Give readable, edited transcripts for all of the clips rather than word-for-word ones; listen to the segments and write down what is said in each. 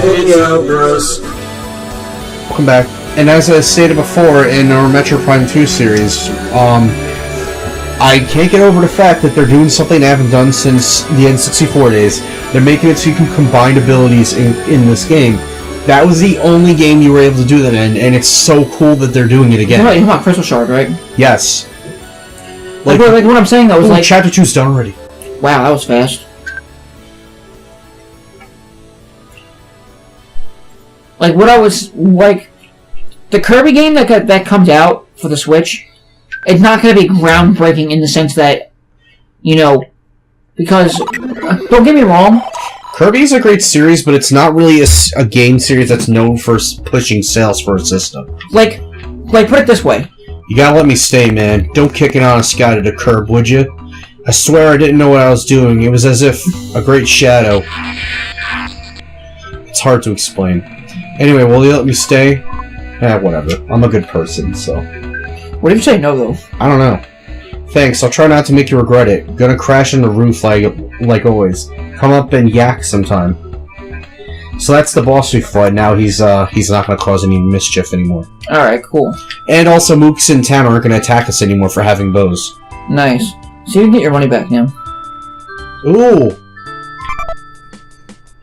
Vidya Bros. Welcome back. And as I stated before in our Metro Prime 2 series, I can't get over the fact that they're doing something they haven't done since the N64 days. They're making it so you can combine abilities in this game. That was the only game you were able to do that in, and it's so cool that they're doing it again. You're talking about Crystal Shard, right? Yes. Like what I'm saying, though, is like... Chapter 2's done already. Wow, that was fast. Like, what I was... Like, the Kirby game that comes out for the Switch, it's not going to be groundbreaking in the sense that, you know... Because, don't get me wrong... Kirby's a great series, but it's not really a game series that's known for pushing sales for a system. Like, put it this way. You gotta let me stay, man. Don't kick an honest guy to the curb, would you? I swear I didn't know what I was doing. It was as if a great shadow. It's hard to explain. Anyway, will you let me stay? Whatever. I'm a good person, so... What if you say no, though? I don't know. Thanks, I'll try not to make you regret it. Gonna crash on the roof like always. Come up and yak sometime. So that's the boss we fought. Now he's not gonna cause any mischief anymore. Alright, cool. And also mooks in town aren't gonna attack us anymore for having bows. Nice. So you can get your money back now. Ooh.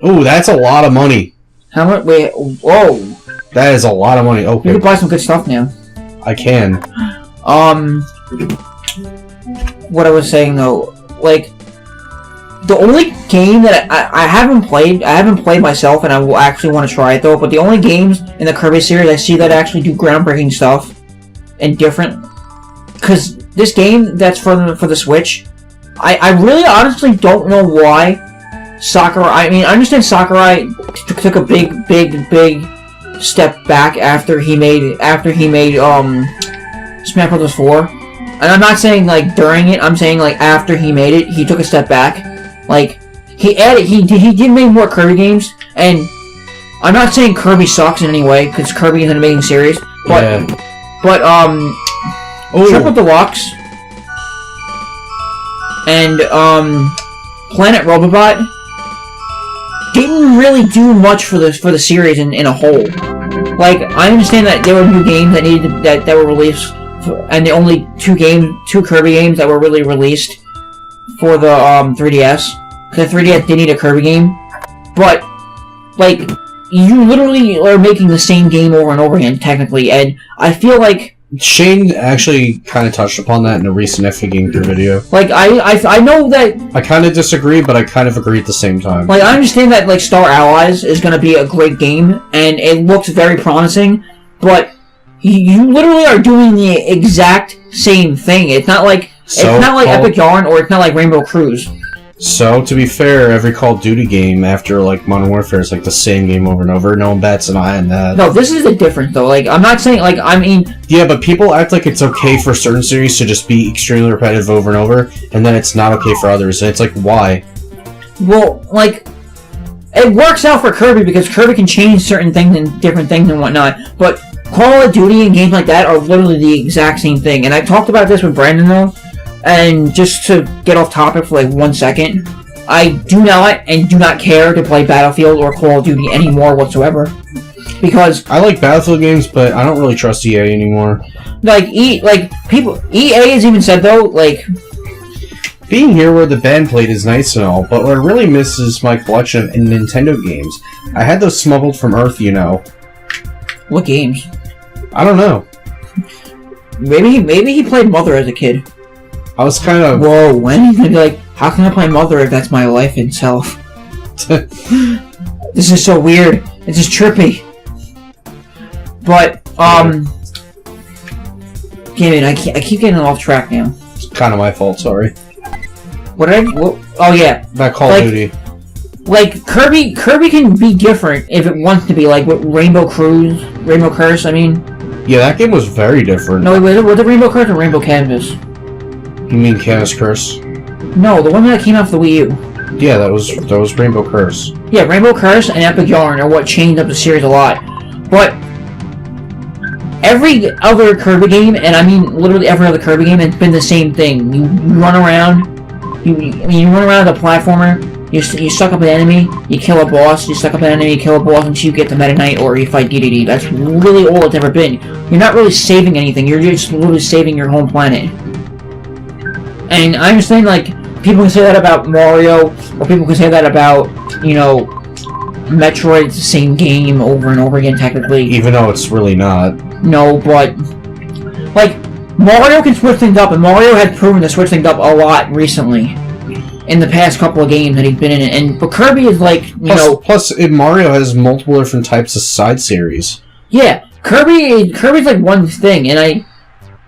Ooh, that's a lot of money. How much? Wait, whoa. That is a lot of money. Okay. You can buy some good stuff now. I can. What I was saying though, like, the only game that I haven't played myself, and I will actually want to try it though, but the only games in the Kirby series I see that actually do groundbreaking stuff and different, because this game that's for the Switch, I really honestly don't know why Sakurai, I mean, I understand Sakurai took a big step back after he made Smash Bros. 4. And I'm not saying, like, during it, I'm saying, like, after he made it, he took a step back. Like, he did make more Kirby games, and I'm not saying Kirby sucks in any way, because Kirby is an amazing series, but, yeah. Triple Deluxe and, Planet Robobot didn't really do much for the series in a whole. Like, I understand that there were new games that were released, and the only two Kirby games that were really released for the 3DS, because the 3DS did need a Kirby game, but like, you literally are making the same game over and over again technically, and I feel like Shane actually kind of touched upon that in a recent FA Gameplay video. Like, I know that... I kind of disagree, but I kind of agree at the same time. Like, I understand that, like, Star Allies is going to be a great game, and it looks very promising, but you literally are doing the exact same thing. It's not like... Epic Yarn, or it's not like Rainbow Cruise. So, to be fair, every Call of Duty game after, like, Modern Warfare is, like, the same game over and over. No one bats an eye on that. No, this is the difference, though. Like, I'm not saying, like, I mean... Yeah, but people act like it's okay for certain series to just be extremely repetitive over and over, and then it's not okay for others. And it's like, why? Well, like, it works out for Kirby, because Kirby can change certain things and different things and whatnot, but Call of Duty and games like that are literally the exact same thing. And I talked about this with Brandon, though. And just to get off topic for like 1 second, I do not care to play Battlefield or Call of Duty anymore whatsoever. Because I like Battlefield games, but I don't really trust EA anymore. Like EA has even said though, like, being here where the band played is nice and all, but what I really miss is my collection of Nintendo games. I had those smuggled from Earth, you know. What games? I don't know. Maybe he played Mother as a kid. I was kind of... Whoa, when he's gonna be like, how can I play Mother if that's my life itself? This is so weird. It's just trippy. But, damn it, I keep getting off track now. It's kind of my fault, sorry. Oh yeah. About Call of Duty. Like, Kirby can be different if it wants to be, like, what Rainbow Curse, I mean. Yeah, that game was very different. No, wait, was it Rainbow Curse or Rainbow Canvas? You mean Canvas Curse? No, the one that came off the Wii U. Yeah, that was Rainbow Curse. Yeah, Rainbow Curse and Epic Yarn are what changed up the series a lot. But every other Kirby game, and I mean literally every other Kirby game, has been the same thing. You run around, you run around as a platformer, You suck up an enemy, you kill a boss, you suck up an enemy, you kill a boss until you get the Meta Knight or you fight DDD. That's really all it's ever been. You're not really saving anything, you're just literally saving your home planet. And I understand, like, people can say that about Mario, or people can say that about, you know, Metroid. It's the same game over and over again, technically. Even though it's really not. No, but, like, Mario can switch things up, and Mario has proven to switch things up a lot recently. In the past couple of games that he's been in, but Kirby is like, Plus, Mario has multiple different types of side series. Yeah, Kirby's like one thing, and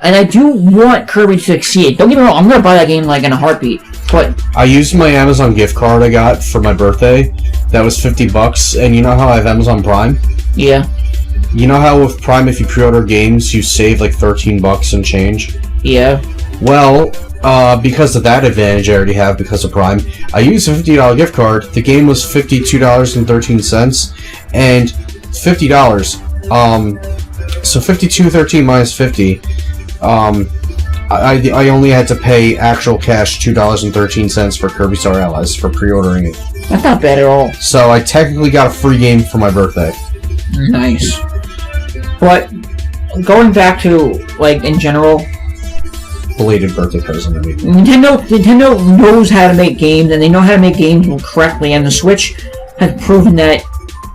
I do want Kirby to succeed. Don't get me wrong, I'm gonna buy that game like in a heartbeat. But I used my Amazon gift card I got for my birthday. That was $50, and you know how I have Amazon Prime? Yeah. You know how with Prime, if you pre-order games, you save like $13 and change? Yeah. Well, because of that advantage I already have because of Prime, I used a $50 gift card. The game was $52.13, and $50. So $52.13 minus $50. I only had to pay actual cash $2.13 for Kirby Star Allies for pre-ordering it. That's not bad at all. So I technically got a free game for my birthday. Nice. But going back to, like, in general, belated birthday present. I mean. Nintendo knows how to make games, and they know how to make games correctly, and the Switch has proven that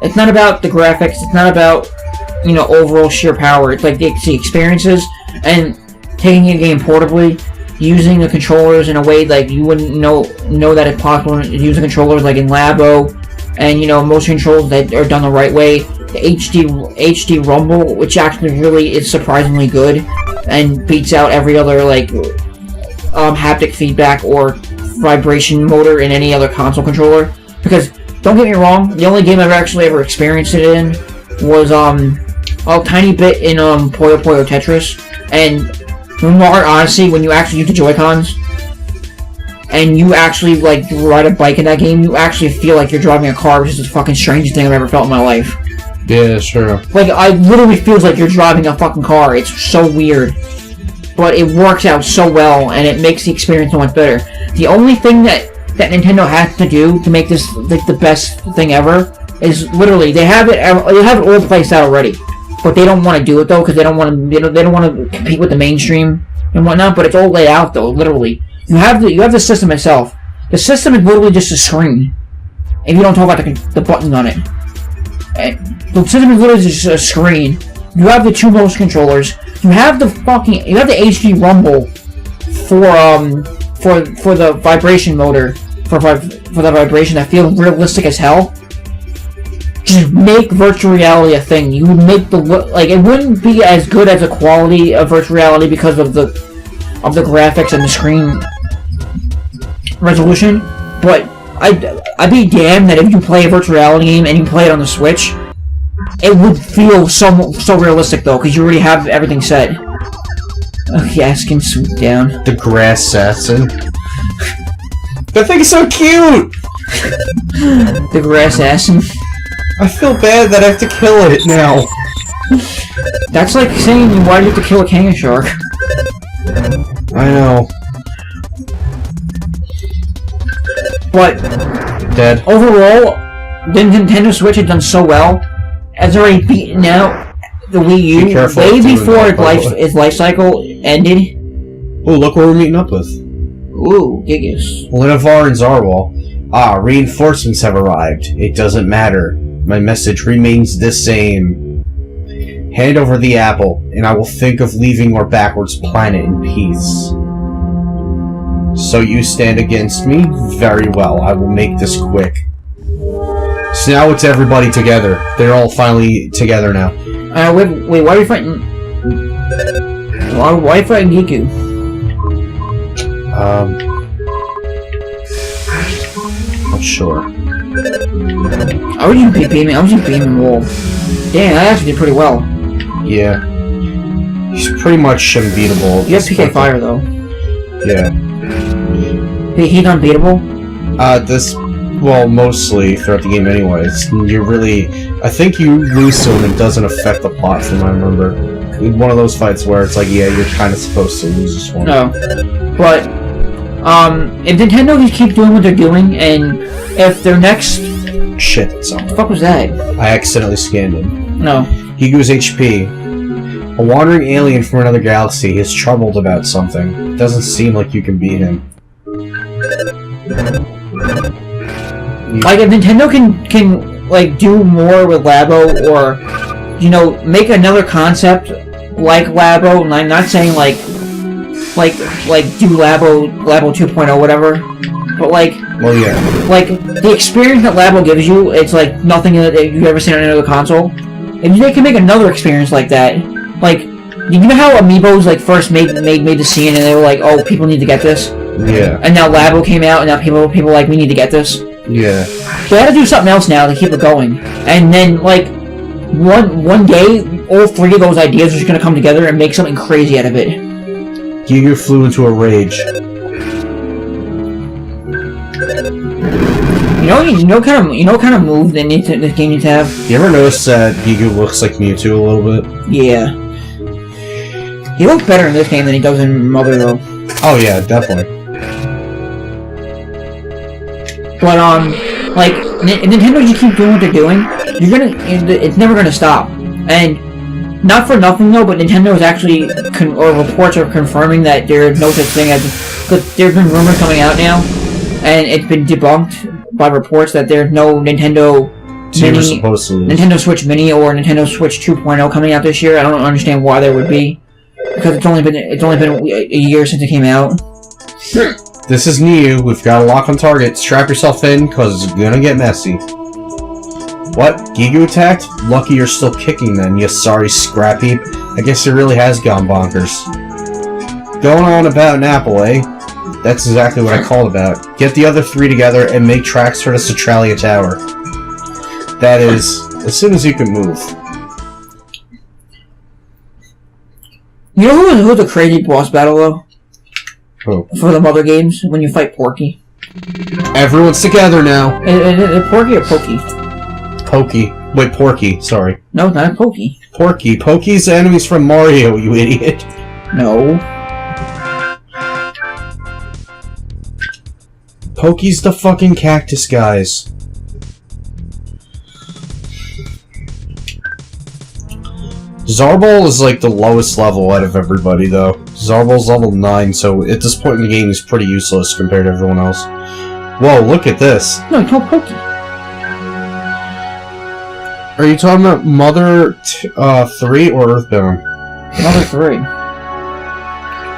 it's not about the graphics, it's not about, you know, overall sheer power. It's like the experiences, and taking a game portably, using the controllers in a way like you wouldn't know that it's possible to use the controllers like in Labo, and, you know, motion controls that are done the right way. The HD Rumble, which actually really is surprisingly good, and beats out every other, like, haptic feedback or vibration motor in any other console controller. Because, don't get me wrong, the only game I've actually ever experienced it in was, a tiny bit in, Puyo Puyo Tetris, and Mario Odyssey, when you actually use the Joy-Cons, and you actually, like, ride a bike in that game, you actually feel like you're driving a car, which is the fucking strangest thing I've ever felt in my life. Yeah, sure. Like, I literally feels like you're driving a fucking car. It's so weird. But it works out so well, and it makes the experience so much better. The only thing that Nintendo has to do to make this, like, the best thing ever is literally, they have it all placed out already. But they don't want to do it, though, because they don't want to compete with the mainstream and whatnot, but it's all laid out, though, literally. You have the system itself. The system is literally just a screen. If you don't talk about the buttons on it. The system is literally just a screen. You have the two motion controllers. You have the HD Rumble for the vibration motor for the vibration that feels realistic as hell. Just make virtual reality a thing. You would make it wouldn't be as good as the quality of virtual reality because of the graphics and the screen resolution, but I'd be damned that if you play a virtual reality game and you play it on the Switch, it would feel so realistic, though, because you already have everything set. Okay, asking swoop down. The Grass Assassin. That thing is so cute! The Grass Assassin. I feel bad that I have to kill it now. That's like saying, why do you have to kill a Kangen shark? I know. But dead. Overall, the Nintendo Switch had done so well. It's already beaten out the Wii U way before its life cycle ended. Oh, look what we're meeting up with. Ooh, Gigas. Linavar and Zarwal. Ah, reinforcements have arrived. It doesn't matter. My message remains the same. Hand over the apple, and I will think of leaving your backwards planet in peace. So you stand against me? Very well, I will make this quick. So now it's everybody together. They're all finally together now. Wait, why are you fighting... Why are you fighting Giku? Not sure. I was just beaming Wolf. Damn, that actually did pretty well. Yeah. He's pretty much unbeatable. You have PK Fire, though. Yeah. He's unbeatable? Well, mostly throughout the game anyways. I think you lose to him and it doesn't affect the plot from what I remember. One of those fights where it's like, yeah, you're kind of supposed to lose this one. No. But, if Nintendo can keep doing what they're doing, and if their next... Shit, that's What the fuck was that? I accidentally scanned him. No. Gigu's HP. A wandering alien from another galaxy is troubled about something. It doesn't seem like you can beat him. Like, if Nintendo can like, do more with Labo, or, you know, make another concept like Labo, and I'm not saying, like do Labo 2.0, whatever, but, like... Well, yeah. Like, the experience that Labo gives you, it's like nothing that you've ever seen on another console. If they can make another experience like that, like, you know how Amiibos, like, first made the scene, and they were like, oh, people need to get this? Yeah. And now Labo came out, and now people are like, we need to get this. Yeah. They had to do something else now to keep it going. And then, like, one day, all three of those ideas are just gonna come together and make something crazy out of it. Gigu flew into a rage. You know, kind of move that this game needs to have. You ever notice that Gigu looks like Mewtwo a little bit? Yeah. He looks better in this game than he does in Mother, though. Oh yeah, definitely. But like, if Nintendo just keep doing what they're doing, it's never gonna stop. And not for nothing though, but Nintendo is actually, or reports are confirming that there's no such thing as, because there's been rumors coming out now, and it's been debunked by reports that there's no Nintendo Mini, Nintendo Switch Mini or Nintendo Switch 2.0 coming out this year. I don't understand why there would be, because it's only been a year since it came out. This is new. We've got a lock on target. Strap yourself in, cause it's gonna get messy. What? Gigu attacked? Lucky you're still kicking then, you sorry scrap heap. I guess it really has gone bonkers. Going on about an apple, eh? That's exactly what I called about. Get the other three together and make tracks for the Centralia Tower. That is, as soon as you can move. You know who's a crazy boss battle, though? Who? For the Mother games, when you fight Porky. Everyone's together now. Is Porky or Pokey? Pokey. Wait, Porky, sorry. No, not Pokey. Porky. Pokey's the enemies from Mario, you idiot. No. Pokey's the fucking cactus guys. Zarbol is like the lowest level out of everybody though. Zarbol's level 9, so at this point in the game he's pretty useless compared to everyone else. Whoa, look at this. No, it's called Pokey. Are you talking about Mother 3 or Earthbound? Mother 3.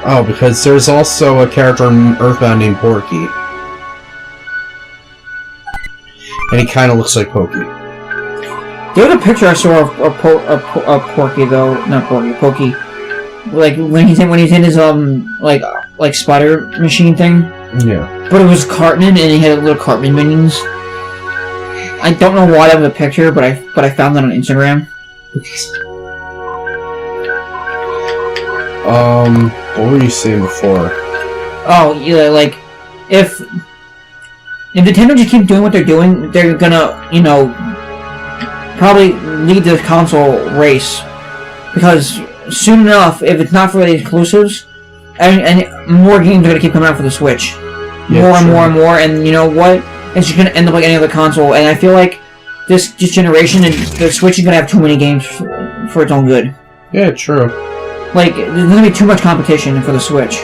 Oh, because there's also a character in Earthbound named Porky. And he kind of looks like Pokey. There was a picture I saw of Porky though, not Porky, Pokey. Like when he's in his like spider machine thing. Yeah. But it was Cartman, and he had little Cartman minions. I don't know why that was a picture, but I found that on Instagram. What were you saying before? Oh, yeah, like if Nintendo just keep doing what they're doing, they're gonna, you know, probably lead the console race, because soon enough, if it's not for the exclusives, and more games are gonna keep coming out for the Switch, Yeah, more and more, and you know what? It's just gonna end up like any other console, and I feel like this generation, and the Switch is gonna have too many games for its own good. Yeah, true. Like, there's gonna be too much competition for the Switch.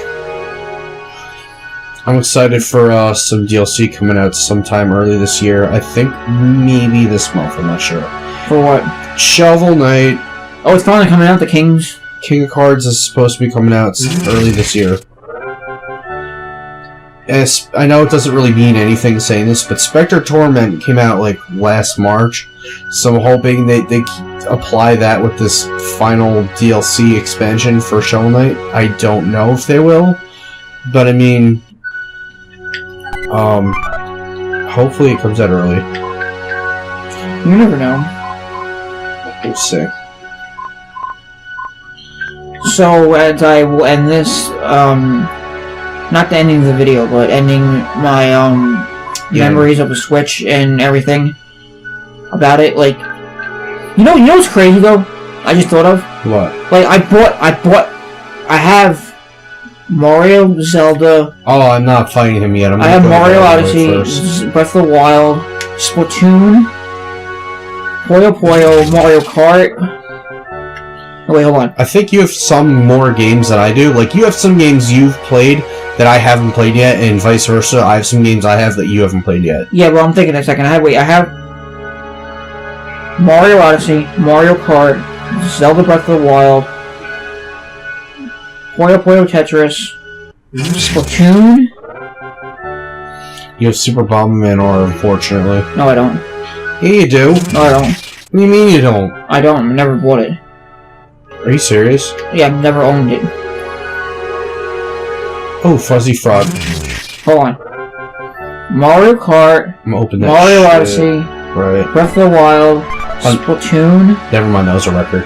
I'm excited for some DLC coming out sometime early this year. I think maybe this month, I'm not sure. For what? Shovel Knight. Oh, it's finally coming out, the Kings. King of Cards is supposed to be coming out early this year. I know it doesn't really mean anything saying this, but Spectre Torment came out like last March, so I'm hoping they apply that with this final DLC expansion for Shovel Knight. I don't know if they will, but I mean, hopefully it comes out early. You never know. We'll see. So, as I will end this, not the ending of the video, but ending my, memories of the Switch and everything about it, like, you know what's crazy, though? I just thought of? What? Like, I have Mario, Zelda. Oh, I'm not fighting him yet. I have Mario Odyssey, Breath of the Wild, Splatoon, Puyo Puyo, Mario Kart. Oh, wait, hold on. I think you have some more games than I do. Like, you have some games you've played that I haven't played yet, and vice versa. I have some games I have that you haven't played yet. Yeah, well, I'm thinking a second. I have Mario Odyssey, Mario Kart, Zelda Breath of the Wild, Puyo Puyo Tetris, Splatoon. You have Super Bomberman R, unfortunately. No, I don't. Yeah, you do. No, I don't. What do you mean you don't? I don't. I never bought it. Are you serious? Yeah, I've never owned it. Oh, Fuzzy Frog. Hold on. Mario Kart, I'm open that Mario shit. Odyssey, Right. Breath of the Wild, Splatoon. Never mind, that was a record.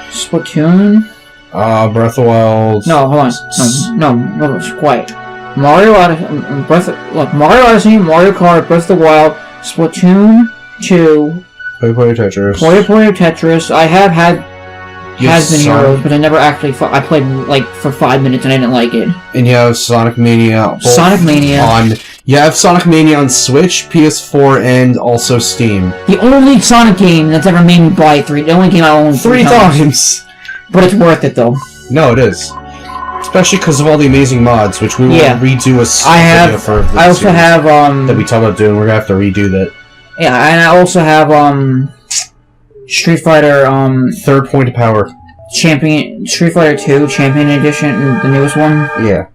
Splatoon. Breath of the Wild. No, hold on. No, it's quiet. Mario Odyssey, Mario Odyssey, Mario Kart, Breath of the Wild, Splatoon 2, Puyo Puyo Tetris. Puyo Puyo Tetris. I have had Has-Been Heroes, but I never actually. I played like for 5 minutes and I didn't like it. And you have Sonic Mania. Sonic Mania. You have Sonic Mania on Switch, PS4, and also Steam. The only Sonic game that's ever made me buy the only game I own Three times. But it's worth it though. No, it is. Especially because of all the amazing mods, which we will redo a video for. I also have that we talked about doing. We're gonna have to redo that. Yeah, and I also have Street Fighter Third Point of Power. Street Fighter 2 Champion Edition, the newest one. Yeah.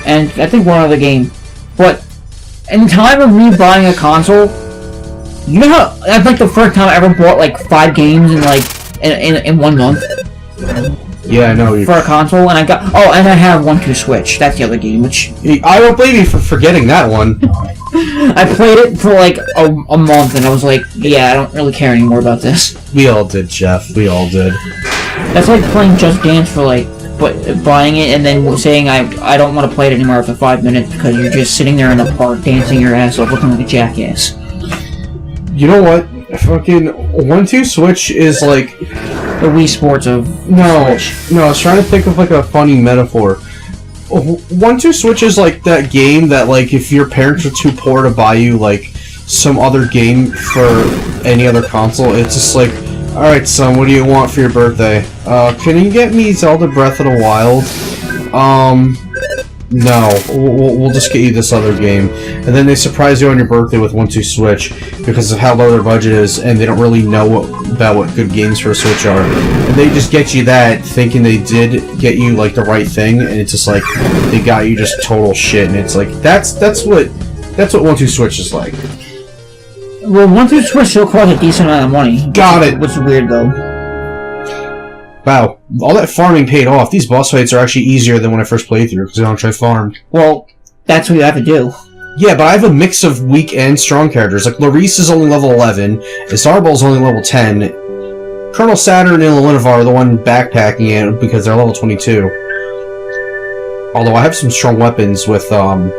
And I think one other game. But in the time of me buying a console, you know how that's like the first time I ever bought like 5 games in like in 1 month. Yeah, I know. For a console, and I have 1-2 Switch. That's the other game, which I don't blame you for forgetting that one. I played it for like a month, and I was like, yeah, I don't really care anymore about this. We all did, Jeff. We all did. That's like playing Just Dance for like, buying it and then saying I don't want to play it anymore after 5 minutes because you're just sitting there in the park dancing your ass off, looking like a jackass. You know what? Fucking 1-2 Switch is like the Wii Sports of Switch. No, I was trying to think of like a funny metaphor. 1-2 Switch is like that game that like if your parents are too poor to buy you like some other game for any other console, it's just like, alright son, what do you want for your birthday? Can you get me Zelda Breath of the Wild? No, we'll just get you this other game. And then they surprise you on your birthday with 1-2 Switch because of how low their budget is, and they don't really know about what good games for a Switch are. And they just get you that, thinking they did get you like the right thing, and it's just like they got you just total shit. And it's like that's what 1-2 Switch is like. Well, 1-2 Switch still costs a decent amount of money. Got it. Which is weird though. Wow, all that farming paid off. These boss fights are actually easier than when I first played through, because I don't try farmed. Well, that's what you have to do. Yeah, but I have a mix of weak and strong characters. Like, Larice is only level 11, Zarbul's only level 10, Colonel Saturn and Linivar are the one backpacking it, because they're level 22. Although I have some strong weapons with Larice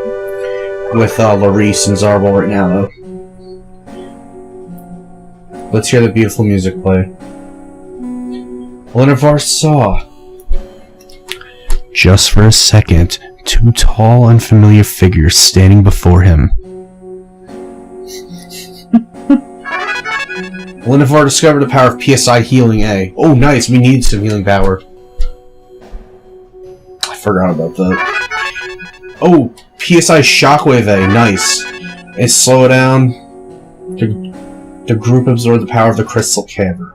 and Zarbul right now, though. Let's hear the beautiful music play. Linivar saw. Just for a second, 2 tall, unfamiliar figures standing before him. Linivar discovered the power of PSI Healing A. Oh, nice, we need some healing power. I forgot about that. Oh, PSI Shockwave A, nice. And slow it down. The group absorbed the power of the Crystal Cavern.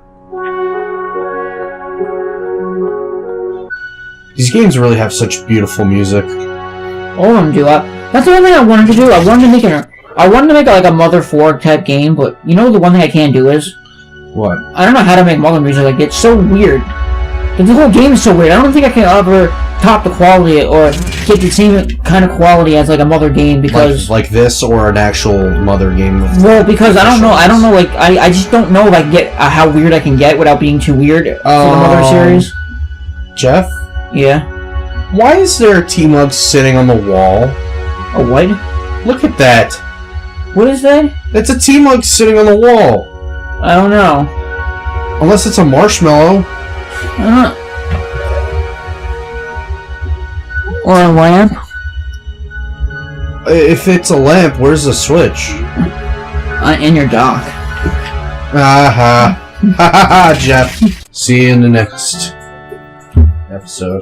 These games really have such beautiful music. All of them do. That's the one thing I wanted to do. I wanted to make like a Mother 4 type game, but you know the one thing I can't do is? What? I don't know how to make Mother music like it's so weird. The whole game is so weird. I don't think I can ever top the quality or get the same kind of quality as like a Mother game because like this or an actual Mother game. Well, because I don't know. Like I just don't know if I can get how weird I can get without being too weird for the Mother series. Jeff. Yeah. Why is there a T-Mug sitting on the wall? A what? Look at that. What is that? It's a T-Mug sitting on the wall. I don't know. Unless it's a marshmallow. Or a lamp? If it's a lamp, where's the switch? In your dock. Ha ha ha, Jeff. See you in the next episode.